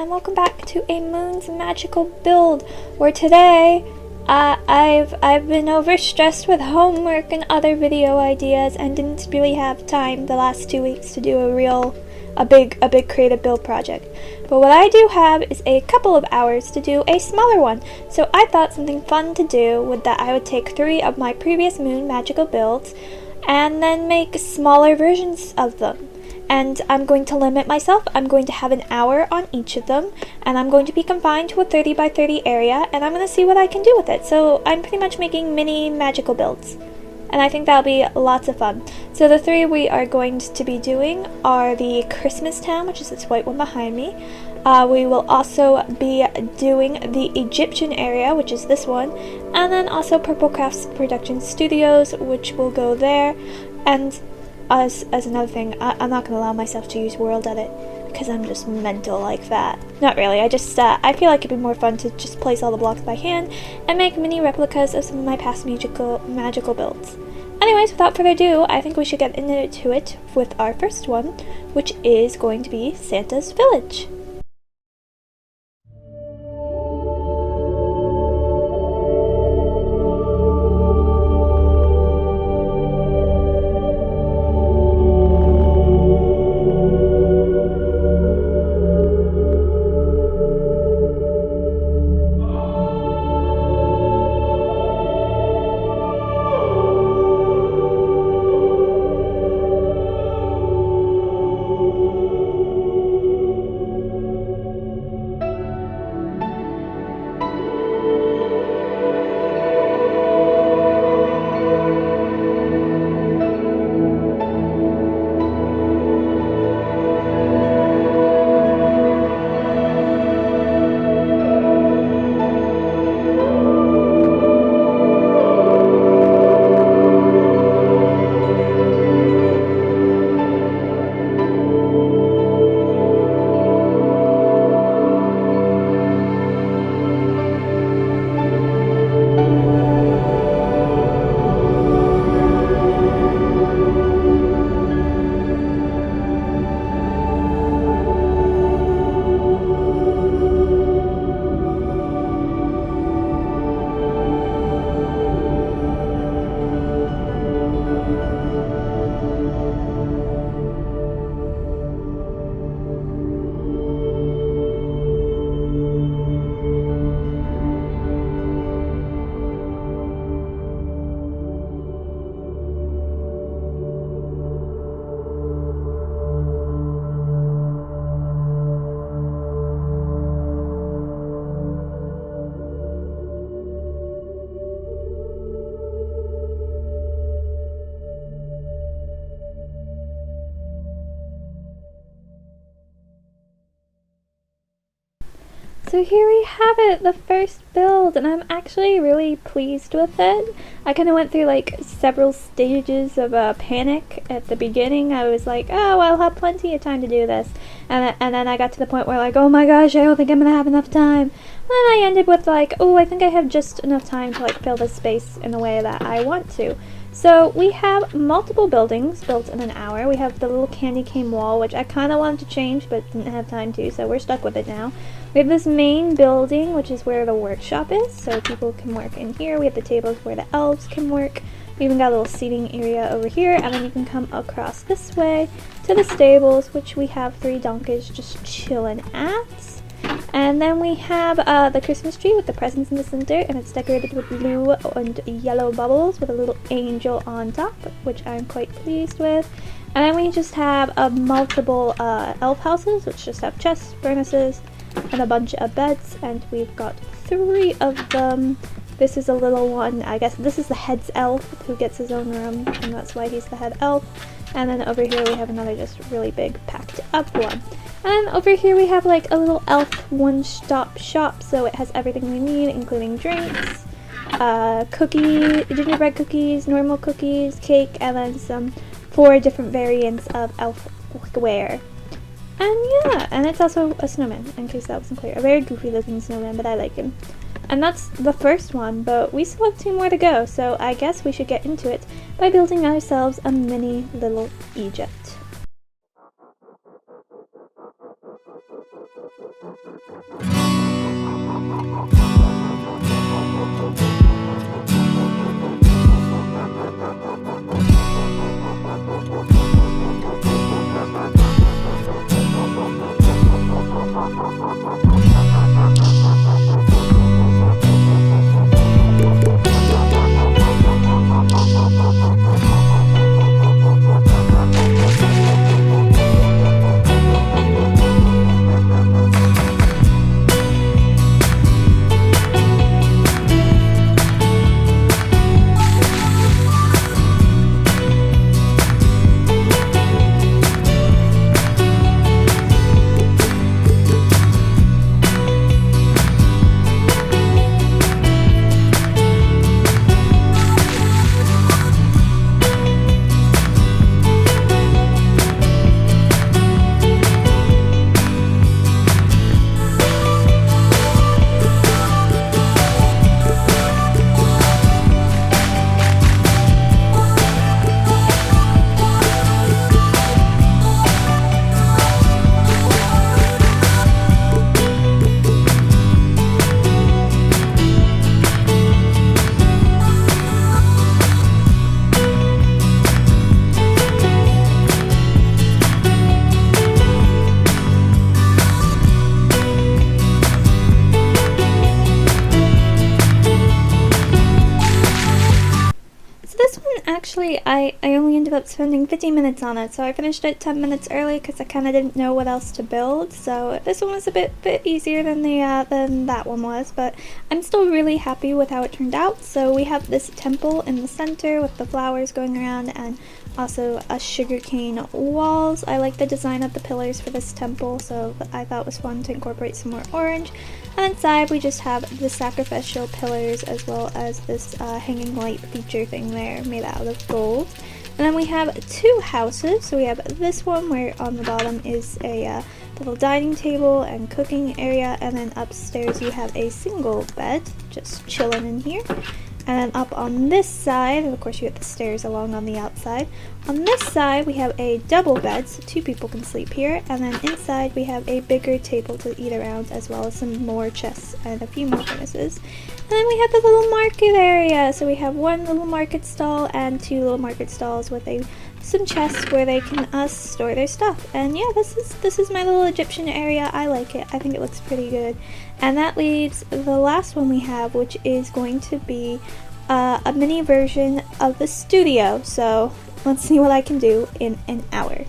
and welcome back to a Moon's Magical build, where today I've been overstressed with homework and other video ideas and didn't really have time the last 2 weeks to do a big creative build project. But what I do have is a couple of hours to do a smaller one. So I thought something fun to do would that I would take 3 of my previous Moon Magical builds and then make smaller versions of them. And I'm going to limit myself. I'm going to have an hour on each of them, and I'm going to be confined to a 30 by 30 area, and I'm going to see what I can do with it. So I'm pretty much making mini magical builds, and I think that'll be lots of fun. So the 3 we are going to be doing are the Christmas town, which is this white one behind me. We will also be doing the Egyptian area, which is this one, and then also Purple Crafts Production Studios, which will go there. And as another thing, I'm not going to allow myself to use worldedit because I'm just mental like that. Not really, I feel like it'd be more fun to just place all the blocks by hand and make mini replicas of some of my past magical builds. Anyways, without further ado, I think we should get into it with our first one, which is going to be Santa's Village. So here we have it, the first build, and I'm actually really pleased with it. I kind of went through like several stages of panic at the beginning. I was like, oh, I'll have plenty of time to do this. And then I got to the point where like, oh my gosh, I don't think I'm going to have enough time. And then I ended with like, oh, I think I have just enough time to like fill this space in the way that I want to. So we have multiple buildings built in an hour. We have the little candy cane wall, which I kind of wanted to change but didn't have time to, so we're stuck with it now. We have this main building, which is where the workshop is, so people can work in here. We have the tables where the elves can work. We even got a little seating area over here, and then you can come across this way to the stables, which we have 3 donkeys just chilling at. And then we have the Christmas tree with the presents in the center, and it's decorated with blue and yellow bubbles with a little angel on top, which I'm quite pleased with. And then we just have multiple elf houses, which just have chests, furnaces, and a bunch of beds, and we've got 3 of them. This is a little one, I guess this is the head's elf who gets his own room, and that's why he's the head elf. And then over here we have another just really big packed up one. And then over here we have like a little elf one-stop shop, so it has everything we need, including drinks, gingerbread cookies, normal cookies, cake, and then some 4 different variants of elfware. And yeah, and it's also a snowman, in case that wasn't clear. A very goofy looking snowman, but I like him. And that's the first one, but we still have 2 more to go, so I guess we should get into it by building ourselves a mini little Egypt. actually, I only ended up spending 15 minutes on it, so I finished it 10 minutes early because I kind of didn't know what else to build. So this one was a bit easier than than that one was, but I'm still really happy with how it turned out. So we have this temple in the center with the flowers going around, and also a sugarcane walls. I like the design of the pillars for this temple, so I thought it was fun to incorporate some more orange. And inside we just have the sacrificial pillars as well as this hanging light feature thing there made out of gold. And then we have two houses. So we have this one where on the bottom is a little dining table and cooking area, and then upstairs you have a single bed just chilling in here. And then up on this side, and of course you have the stairs along on the outside. On this side we have a double bed, so two people can sleep here. And then inside we have a bigger table to eat around, as well as some more chests and a few more furnaces. And then we have the little market area. So we have one little market stall and two little market stalls with some chests where they can store their stuff. And yeah, this is my little Egyptian area. I like it. I think it looks pretty good. And that leaves the last one we have, which is going to be a mini version of the studio. So let's see what I can do in an hour.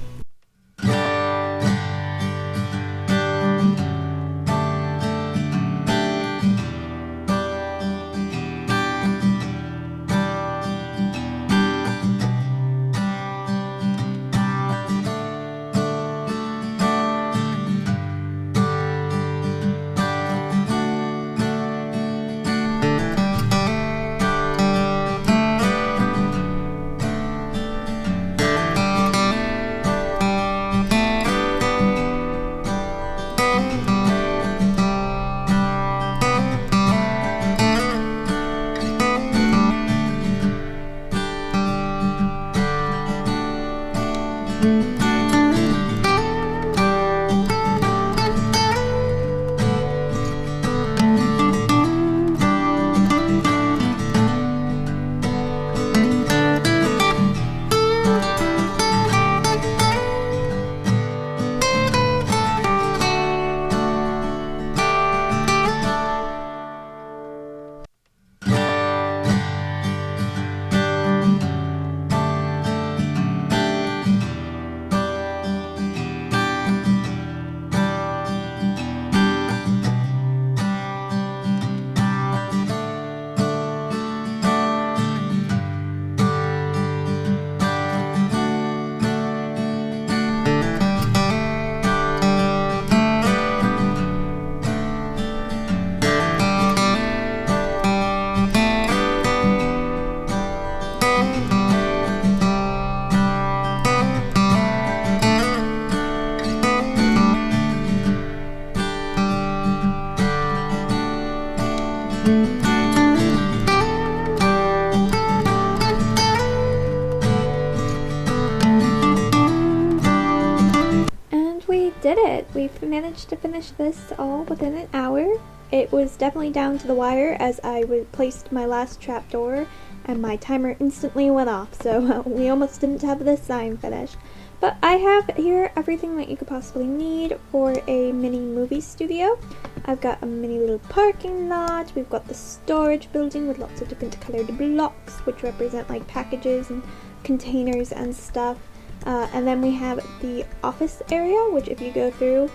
Did it! We've managed to finish this all within an hour. It was definitely down to the wire as I placed my last trapdoor and my timer instantly went off, so we almost didn't have this sign finished. But I have here everything that you could possibly need for a mini movie studio. I've got a mini little parking lot, we've got the storage building with lots of different colored blocks which represent like packages and containers and stuff. And then we have the office area, which if you go through,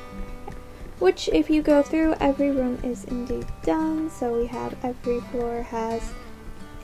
every room is indeed done. So we have every floor has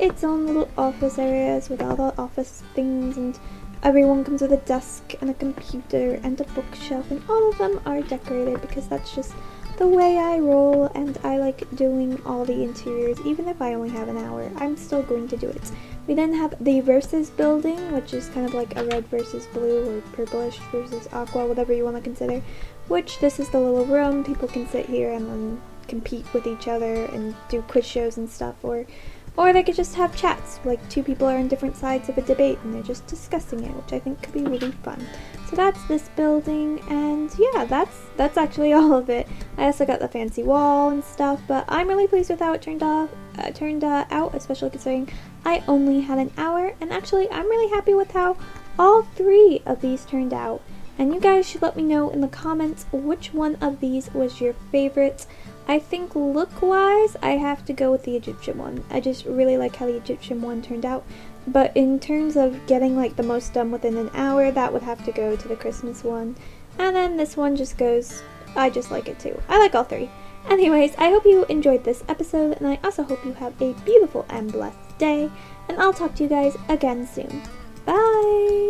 its own little office areas with all the office things, and everyone comes with a desk and a computer and a bookshelf, and all of them are decorated because that's just the way I roll, and I like doing all the interiors. Even if I only have an hour, I'm still going to do it. We then have the versus building, which is kind of like a red versus blue or purplish versus aqua, whatever you want to consider, which this is the little room. People can sit here and then compete with each other and do quiz shows and stuff, or they could just have chats, like two people are on different sides of a debate and they're just discussing it, which I think could be really fun. So that's this building, and yeah, that's actually all of it. I also got the fancy wall and stuff, but I'm really pleased with how it turned out, especially considering I only had an hour, and actually I'm really happy with how all three of these turned out. And you guys should let me know in the comments which one of these was your favorite. I think look-wise, I have to go with the Egyptian one. I just really like how the Egyptian one turned out. But in terms of getting like the most done within an hour, that would have to go to the Christmas one. And then this one just goes, I just like it too. I like all three. Anyways, I hope you enjoyed this episode, and I also hope you have a beautiful and blessed day, and I'll talk to you guys again soon. Bye!